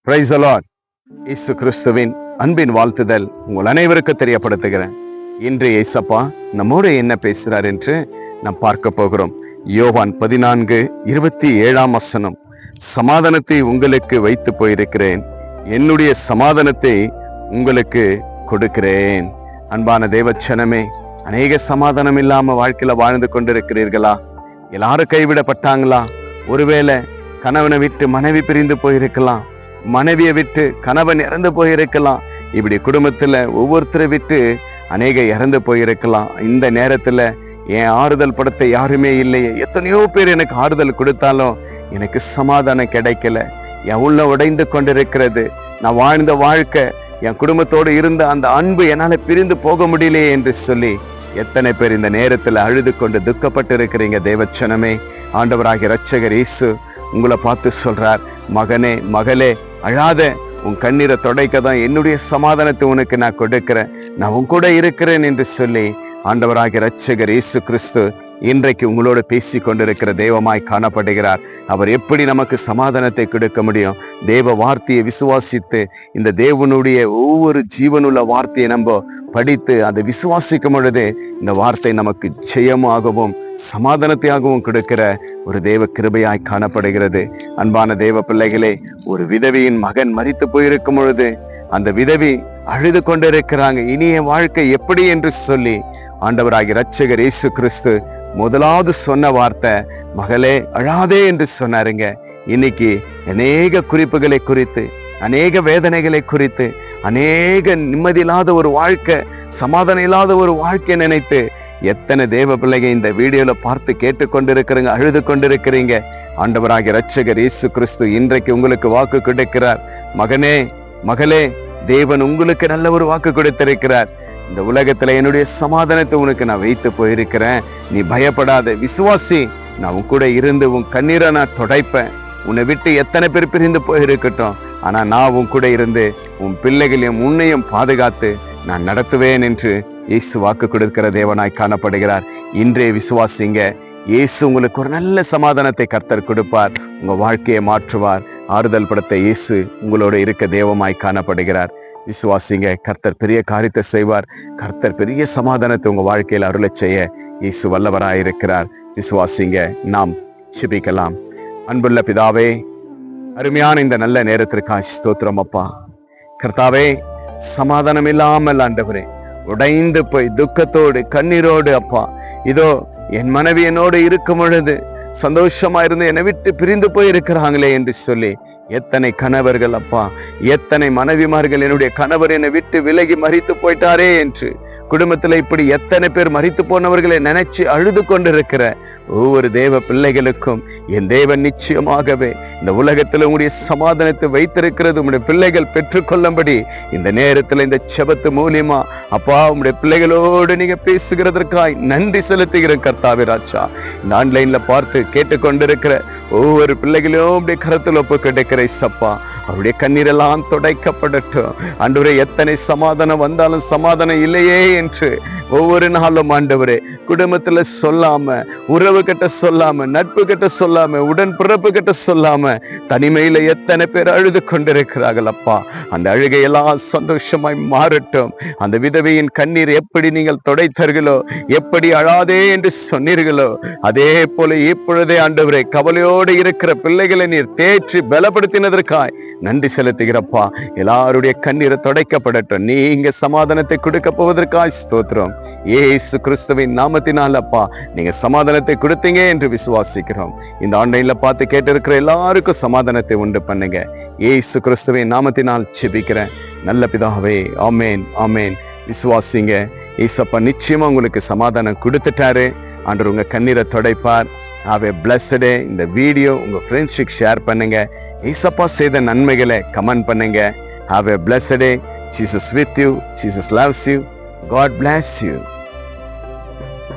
Praise the Lord. இயேசு கிறிஸ்துவின் அன்பின் வாழ்த்துதல் உங்கள் அனைவருக்கும் தெரியப்படுத்துகிறேன். இன்று இயேசப்பா நம்மோடு என்ன பேசுறார் என்று நாம் பார்க்க போகிறோம். யோவான் 14:27 சமாதானத்தை உங்களுக்கு வைத்து போயிருக்கிறேன், என்னுடைய சமாதானத்தை உங்களுக்கு கொடுக்கிறேன். அன்பான தேவச்சனமே, அநேக சமாதானம் இல்லாம வாழ்க்கையில வாழ்ந்து கொண்டிருக்கிறீர்களா? எல்லாரும் கைவிடப்பட்டாங்களா? ஒருவேளை கணவனை விட்டு மனைவி பிரிந்து போயிருக்கலாம், மனைவியை விட்டு கணவன் இறந்து போயிருக்கலாம். இப்படி குடும்பத்துல ஒவ்வொருத்தரை விட்டு அநேக இறந்து போயிருக்கலாம். இந்த நேரத்துல என் ஆறுதல் படுத்த யாருமே இல்லையே, எத்தனையோ பேர் எனக்கு ஆறுதல் கொடுத்தாலும் எனக்கு சமாதானம் கிடைக்கல, என் உள்ள உடைந்து கொண்டிருக்கிறது, நான் வாழ்ந்த வாழ்க்கை, என் குடும்பத்தோடு இருந்த அந்த அன்பு என்னால பிரிந்து போக முடியலையே என்று சொல்லி எத்தனை பேர் இந்த நேரத்துல அழுது கொண்டு துக்கப்பட்டு இருக்கிறீங்க. தேவச்சனமே, ஆண்டவராகிய இரட்சகர் இயேசு உங்களை பார்த்து சொல்றார், மகனே மகளே அழாத, உன் கண்ணீரை துடைக்க தான் என்னுடைய சமாதானத்தை உனக்கு நான் கொடுக்கிறேன், நான் உன் கூட இருக்கிறேன் என்று சொல்லி ஆண்டவராகிய இரட்சகர் இயேசு கிறிஸ்து இன்றைக்கு உங்களோடு பேசி கொண்டிருக்கிற தெய்வமாய் காணப்படுகிறார். அவர் எப்படி நமக்கு சமாதானத்தை கொடுக்க முடியும்? தேவ வார்த்தையை விசுவாசித்து இந்த தேவனுடைய ஒவ்வொரு ஜீவனுள்ள வார்த்தையை நம்ம படித்து அதை விசுவாசிக்கும் பொழுது இந்த வார்த்தை நமக்கு ஜெயமாகவும் சமாதானத்தையாகவும் கொடுக்கிற ஒரு தேவ கிருபையாய் காணப்படுகிறது. அன்பான தேவ பிள்ளைகளே, ஒரு விதவையின் மகன் மரித்து போயிருக்கும் பொழுது அந்த விதவி அழுது கொண்டிருக்கிறாங்க, இனிய வாழ்க்கை எப்படி என்று சொல்லி ஆண்டவராகிய இரட்சகர் இயேசு கிறிஸ்து முதலாவது சொன்ன வார்த்தை மகளே அழாதே என்று சொன்னாருங்க. இன்னைக்கு அநேக குறிப்புகளை குறித்து, அநேக வேதனைகளை குறித்து, அநேக நிம்மதி இல்லாத ஒரு வாழ்க்கை, சமாதானம் இல்லாத ஒரு வாழ்க்கை நினைத்து எத்தனை தேவ பிள்ளைங்க இந்த வீடியோல பார்த்து கேட்டுக்கொண்டிருக்கிறீங்க, அழுது கொண்டிருக்கிறீங்க. ஆண்டவராகிய இரட்சகர் இயேசு கிறிஸ்து இன்றைக்கு உங்களுக்கு வாக்கு கொடுக்கிறார். மகனே மகளே, தேவன் உங்களுக்கு நல்ல ஒரு வாக்கு கொடுத்திருக்கிறார். இந்த உலகத்துல என்னுடைய சமாதானத்தை உனக்கு நான் வைத்து போயிருக்கிறேன், நீ பயப்படாத, விசுவாசி, நான் உன் கூட இருந்து உன் கண்ணீரை நான் துடைப்பேன். உன்னை விட்டு எத்தனை பேர் பிரிந்து போயிருக்கட்டும், ஆனா நான் உன் கூட இருந்து உன் பிள்ளைகளையும் உன்னையும் பாதுகாத்து நான் நடத்துவேன் என்று இயேசு வாக்கு கொடுக்கிற தேவனாய் காணப்படுகிறார். இன்றைய விசுவாசிங்க, இயேசு உங்களுக்கு ஒரு நல்ல சமாதானத்தை கர்த்தர் கொடுப்பார், உங்க வாழ்க்கையை மாற்றுவார். ஆறுதல் படுத்த இயேசு உங்களோட இருக்க தேவமாய் காணப்படுகிறார். விசுவாசிங்க, கர்த்தர் பெரிய காரியத்தை செய்வார். கர்த்தர் பெரிய சமாதானத்தை உங்க வாழ்க்கையில் அருளச் செய்ய இயேசு வல்லவராயிருக்கிறார். விசுவாசிங்க, நாம் ஜெபிக்கலாம். அன்புள்ள பிதாவே, அருமையான இந்த நல்ல நேரத்திற்காக ஸ்தோத்திரம் அப்பா. கர்த்தாவே, சமாதானம் இல்லாமல் ஆண்டவரே உடைந்து போய் துக்கத்தோடு கண்ணீரோடு அப்பா, இதோ என் மனைவி என்னோடு இருக்கும் பொழுது சந்தோஷமா இருந்து என்னை விட்டு பிரிந்து போய் இருக்கிறாங்களே என்று சொல்லி எத்தனை கணவர்கள் அப்பா, எத்தனை மனைவிமார்கள் என்னுடைய கணவர் என்னை விட்டு விலகி மரித்து போயிட்டாரே என்று குடும்பத்துல இப்படி எத்தனை பேர் மரித்து போனவர்களை நினைச்சு அழுது கொண்டிருக்கிற ஒவ்வொரு தேவ பிள்ளைகளுக்கும் என் தேவன் நிச்சயமாகவே இந்த உலகத்துல உங்களுடைய சமாதானத்தை வைத்திருக்கிறது உங்களுடைய பிள்ளைகள் பெற்றுக்கொள்ளும்படி இந்த நேரத்துல இந்த செபத்து மூலியமா அப்பா உங்களுடைய பிள்ளைகளோடு நீங்க பேசுகிறதற்காய் நன்றி செலுத்துகிற கர்த்தாவே ராஜா. இந்த ஆன்லைன்ல பார்த்து கேட்டுக்கொண்டிருக்கிற ஒவ்வொரு பிள்ளைகளையும் உடைய கருத்துல ஒப்பு கிடைக்கிற சப்பா, அவருடைய கண்ணீரெல்லாம் துடைக்கப்படட்டும். ஆண்டவரே, எத்தனை சமாதானம் வந்தாலும் சமாதானம் இல்லையே என்று ஒவ்வொரு நாளும் ஆண்டவரே குடும்பத்துல சொல்லாம, உறவு கிட்ட சொல்லாம, நட்பு கிட்ட சொல்லாம, உடன் பிறப்பு கிட்ட சொல்லாம தனிமையில எத்தனை பேர் அழுது கொண்டிருக்கிறார்கள் அப்பா. அந்த அழுகையெல்லாம் சந்தோஷமாய் மாறட்டும். அந்த விதவையின் கண்ணீர் எப்படி நீங்கள் துடைத்தீர்களோ, எப்படி அழாதே என்று சொன்னீர்களோ, அதே போல இப்பொழுதே ஆண்டவரே கவலையோடு இருக்கிற பிள்ளைகளை நீர் தேற்றி பலப்படுத்தினதற்காய் நன்றி செலுத்துகிறப்பா. எல்லாருடைய கண்ணீரை துடைக்கப்படட்டும். நீங்க சமாதானத்தை கொடுக்க போவதற்காய் ஸ்தோத்திரம். இயேசு கிறிஸ்துவின் நாமத்தினால் அப்பா நீங்க சமாதானத்தை கொடுத்தீங்க என்று விசுவாசிக்கிறோம். இந்த ஆன்லைன்ல பார்த்து கேட்டிருக்கிற எல்லாருக்கும் சமாதானத்தை உண்டு பண்ணுங்க. இயேசு கிறிஸ்துவின் நாமத்தினால் ஜெபிக்கிறேன் நல்ல பிதாவே, ஆமேன் ஆமேன். விசுவாசிங்க, இயேசப்பா நிச்சயமா உங்களுக்கு சமாதானம் கொடுத்துட்டாரு. ஆண்டவர் உங்க கண்ணீரை துடைப்பார். Have a blessed day. இந்த வீடியோ உங்க ஃப்ரெண்ட்ஸுக்கு ஷேர் பண்ணுங்க. இயேசப்பா செய்த நன்மைகளை கமெண்ட் பண்ணுங்க. Have a blessed day. Jesus with you. Jesus loves you. God bless you.